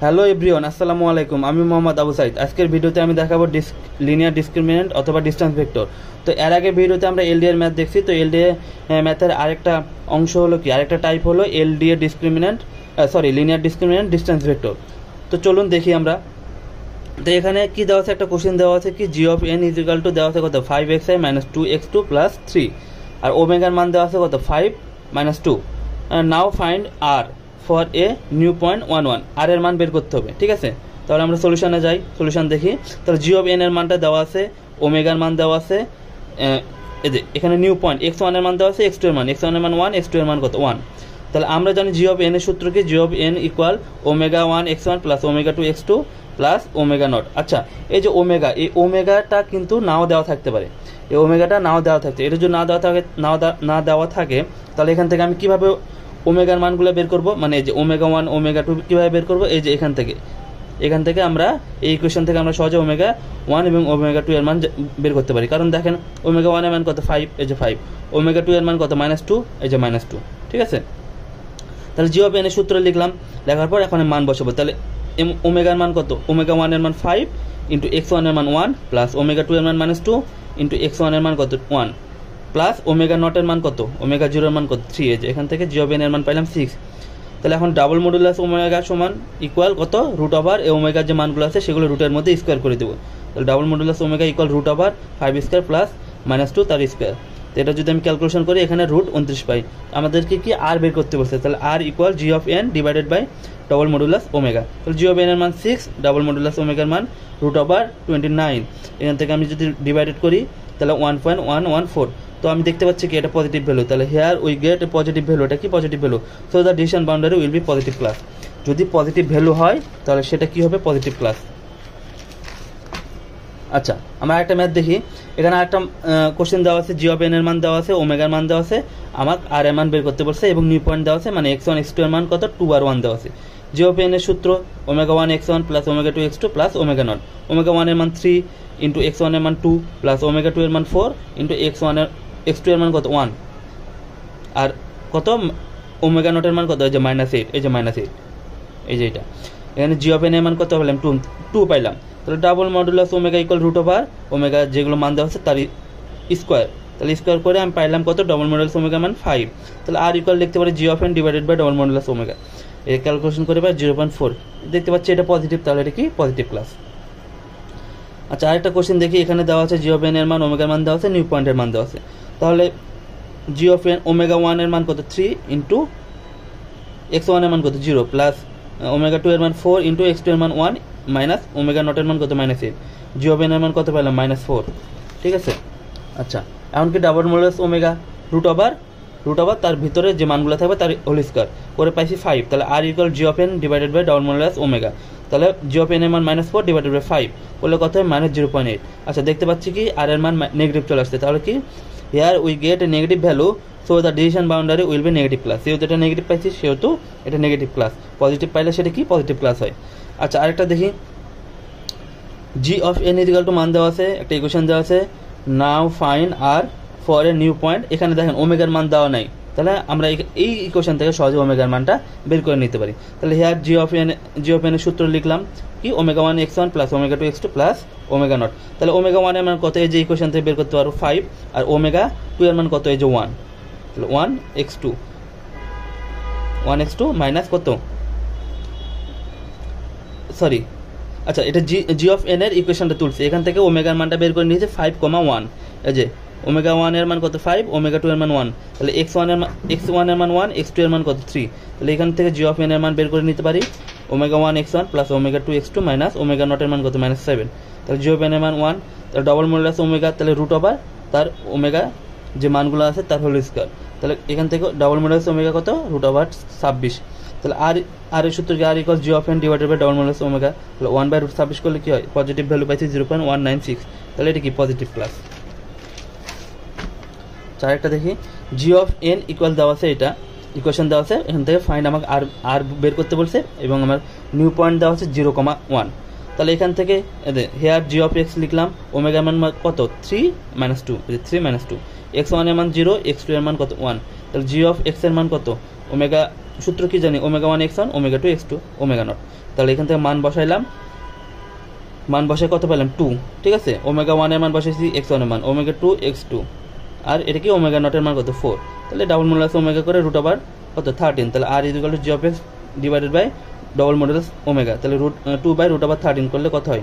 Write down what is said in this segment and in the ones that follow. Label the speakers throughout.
Speaker 1: Hello everyone, আসসালামু আলাইকুম। আমি মোহাম্মদ আবু সাইদ। আজকের ভিডিওতে আমি দেখাবো লিনিয়ার ডিসক্রিমিনেন্ট অথবা ডিস্টেন্স ভেক্টর। তো এর আগে ভিডিওতে আমরা এলডিএর ম্যাথ দেখছি। তো এলডিএ ম্যাথের আরেকটা অংশ হলো কি, আরেকটা টাইপ হলো LDA discriminant, linear discriminant distance vector. তো চলুন দেখি আমরা। তো এখানে কি দেওয়া আছে, একটা কোশ্চেন দেওয়া আছে কি G of N is equal to দেওয়া আছে কত 5xi - 2x2 + 3, আর ওমেগার মান দেওয়া আছে কত 5 - 2। Now find r for a new point 1 1, r এর মান বের করতে হবে। ঠিক আছে, তাহলে আমরা সলিউশনে যাই, সলিউশন দেখি। তাহলে জি অফ এন এর মানটা দেওয়া আছে, ওমেগার মান দেওয়া আছে, এখানে নিউ পয়েন্ট x1 এর মান দেওয়া আছে, x2 এর মান, x1 এর মান 1, x2 এর মান কত 1। তাহলে আমরা জানি জি অফ এন এর সূত্র কি, G of N equal omega 1 x1 + omega 2 x2 plus omega naught. আচ্ছা, এই যে ওমেগা, এই ওমেগাটা কিন্তু নাও দেওয়া থাকতে পারে, এই ওমেগাটা নাও দেওয়া থাকতে, এটা যদি না দেওয়া থাকে তাহলে এখান থেকে আমি কিভাবে ওমেগার মানগুলো বের করব, মানে এই যে ওমেগা 1 ওমেগা 2 কীভাবে বের করব, এই যে এখান থেকে আমরা এই ইকুয়েশন থেকে আমরা সহজে ওমেগা 1 এবং ওমেগা 2 এর মান বের করতে পারি। কারণ দেখেন ওমেগা 1 এর মান কত 5, এই যে 5, ওমেগা 2 এর মান কত -2, এই যে -2। ঠিক আছে, তাহলে জি অফ এন এর সূত্র লিখলাম, লেখার পর এখন মান বসাবো। তাহলে ওমেগার মান কত, ওমেগা 1 এর মান 5 ইন্টু x1 এর মান 1 প্লাস ওমেগা 2 এর মান -2 ইন্টু x1 এর মান কত 1 প্লাস ওমেগা নটের মান কত, ওমেগা 0 এর মান কত 3। এই যে এখান থেকে জি অফ এন এর মান পাইলাম 6। তাহলে এখন ডাবল মডুলাস ওমেগা সমান ইকুয়াল কত, রুট ওভার এই ওমেগার যে মানগুলো আছে সেগুলো রুটের মধ্যে স্কোয়ার করে দেবো। তাহলে double modulus omega equal root over 5² plus -2 তার স্কোয়ার। তো এটা যদি আমি ক্যালকুলেশন করি এখানে রুট 29 পাই। আমাদেরকে কি আর বের করতে বলছে, তাহলে R equal G of N divided by double modulus omega. তাহলে জি অফ এন এর মান 6, ডাবল মডুলাস ওমেগার মান রুট ওভার 29। এখান থেকে আমি যদি ডিভাইডেড করি তাহলে 1.114। তো আমি দেখতে পাচ্ছি কি এটা পজিটিভ ভ্যালু, তাহলে here we get A positive value. এটা কি positive value, so the division boundary will be positive class. যদি পজিটিভ ভ্যালু হয় তাহলে সেটা কি হবে, পজিটিভ ক্লাস। আচ্ছা, আমরা একটা ম্যাথ দেখি। এখানে একটা কোশ্চেন দেওয়া আছে, জি অফ এন এর মান দেওয়া আছে, ওমেগার মান দেওয়া আছে, আমাকে আর এর মান বের করতে বলছে এবং নিউ পয়েন্ট দেওয়া আছে, মানে x1 x2 এর মান কত 2 আর 1 দেওয়া আছে। জি অফ এন এর সূত্র omega 1 x1 plus omega 2 x2 plus omega not. Omega 1 এর মান 3 ইন্টু x1 এর মান 2 প্লাস ওমেগা 2 এর মান 4 ইন্টু x2 এর মান কত 1, আর কত ওমেগা নটের মান কত, এই যে -8, এই যে -8, এই যে এটা। এখানে জি অফ এন এর মান কত পেলাম 2 পাইলাম। তাহলে double modulus omega equal root over omega যেগুলো মান দেওয়া আছে তার স্কোয়ার। তাহলে স্কোয়ার করে আমি পাইলাম কত, ডাবল মডুলাস ওমেগা মান 5। তাহলে আর ইকুয়াল লিখতে পারি G of N divided by double modulus omega. এই ক্যালকুলেশন করে পাই 0.4। দেখতে পাচ্ছি এটা পজিটিভ, তাহলে এটা কি পজিটিভ ক্লাস। আচ্ছা, আরেকটা কোশ্চেন দেখি। এখানে দেওয়া আছে জি অফ এন এর মান, ওমেগার মান দেওয়া আছে, নিউ পয়েন্টের মান দেওয়া আছে। তাহলে জি অফ এন ওমেগা 1 এর মান কত 3 ইন্টু x1 এর মান কত 0 প্লাস ওমেগা 2 এর মান 4 ইন্টু x2 এর মান 1 মাইনাস ওমেগা নটের মান কত -8। জি অফ এন এর মান কত পেলাম -4। ঠিক আছে, আচ্ছা এমনকি double modulus omega root over তার ভিতরে যে মানগুলো থাকবে তার হোল স্কোয়ার করে পাইছি 5। তাহলে R equal G of N divided by double modulus omega. তাহলে জি অফ এন এর মান -4 ডিভাইডেড বাই 5 করলে কত হয় -0.8। আচ্ছা, দেখতে পাচ্ছি কি আর এর মান নেগেটিভ চলে আসছে। তাহলে কি here we get A negative value, so the division boundary will be negative class. যেহেতু এটা নেগেটিভ পাইছি সেহেতু এটা নেগেটিভ ক্লাস। পজিটিভ পাইলে সেটা কি পজিটিভ ক্লাস হয়। আচ্ছা, আরেকটা দেখি। G of N equal to মান দেওয়া আছে, একটা ইকুয়েশন দেওয়া আছে, now find r for a new point. এখানে দেখেন ওমেগার মান দেওয়া নাই, তাহলে আমরা এই ইকুয়েশন থেকে সহজে ওমেগার মানটা বের করে নিতে পারি। তাহলে হেয়ার জি অফ এন এর সূত্র লিখলাম কি omega 1 x1 plus omega 2 x2 plus omega not. তাহলে ওমেগা 1 এর মান কত, এই যে ইকুয়েশন থেকে বের করতে পারবো 5, আর ওমেগা 2 এর মান কত, এই যে 1। তাহলে 1x2 মাইনাস কত, সরি, আচ্ছা এটা জি অফ এন এর ইকুয়েশনটা তুলছি, এখান থেকে ওমেগার মানটা বের করে নিয়েছে 5,1। এই যে ওমেগা 1 এর মান কত 5, ওমেগা 2 এর মান 1। তাহলে x1 এর মান 1, x2 এর মান কত 3। তাহলে এখান থেকে জি অফ এন এর মান বের করে নিতে পারি omega 1 x1 plus omega 2 x2 minus ওমেগা নটের মান কত -7। তাহলে জি অফ এন এর মান 1। তাহলে ডবল মডুলাস ওমেগা, তাহলে রুট ওভার তার ওমেগা যে মানগুলো আছে তার হোল স্কোয়ার। তাহলে এখান থেকে ডাবল মডুলাস ওমেগা কত, রুট ওভার 26। তাহলে আর এর সূত্র কি R equal G of N divided by double modulus omega. তাহলে 1/√26 করলে কি হয়, পজিটিভ ভ্যালু পাইছি 0.196। তাহলে এটা কি পজিটিভ ক্লাস। আরেকটা দেখি। জি অফ এন ইকুয়াল দেওয়া আছে, এটা ইকুয়েশন দেওয়া আছে, এখান থেকে ফাইন্ড আমাকে আর বের করতে বলছে এবং আমার নিউ পয়েন্ট দেওয়া আছে 0,1। তাহলে এখান থেকে হেয়ার জি অফ এক্স লিখলাম, ওমেগা মান কত 3 - 2, 3 - 2, x1 এর মান 0, x2 এর মান কত 1। তাহলে জি অফ এক্স এর মান কত, ওমেগা সূত্র কি জানি, omega 1 x1 omega 2 x2 omega not. তাহলে এখান থেকে মান বসাইলাম, মান বসায় কত পেলাম 2, ঠিক আছে। ওমেগা 1 এর মান বসাইছি, x1 এর মান ওমেগা 2 x2, আর এটা কি ওমেগা নটের মান কত 4। তাহলে ডাবল মডুলাস ওমেগা করে রুট ওভার কত 13, তাহলে r equal to g of x divided by double modulus omega, তাহলে √2 বাই √ওভার 13 করলে কত হয়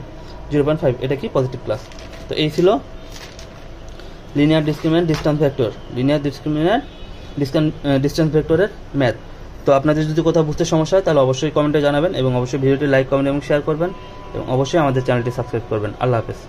Speaker 1: 0.5। এটা কি পজিটিভ ক্লাস। তো এই ছিল linear discriminant distance vector, linear discriminant distance ভেক্টরের ম্যাথ। তো আপনাদের যদি কোথাও বুঝতে সমস্যা হয় তাহলে অবশ্যই কমেন্টে জানাবেন, এবং অবশ্যই ভিডিওটি লাইক, কমেন্ট এবং শেয়ার করবেন, এবং অবশ্যই আমাদের চ্যানেলটি সাবস্ক্রাইব করবেন। আল্লাহ হাফেজ।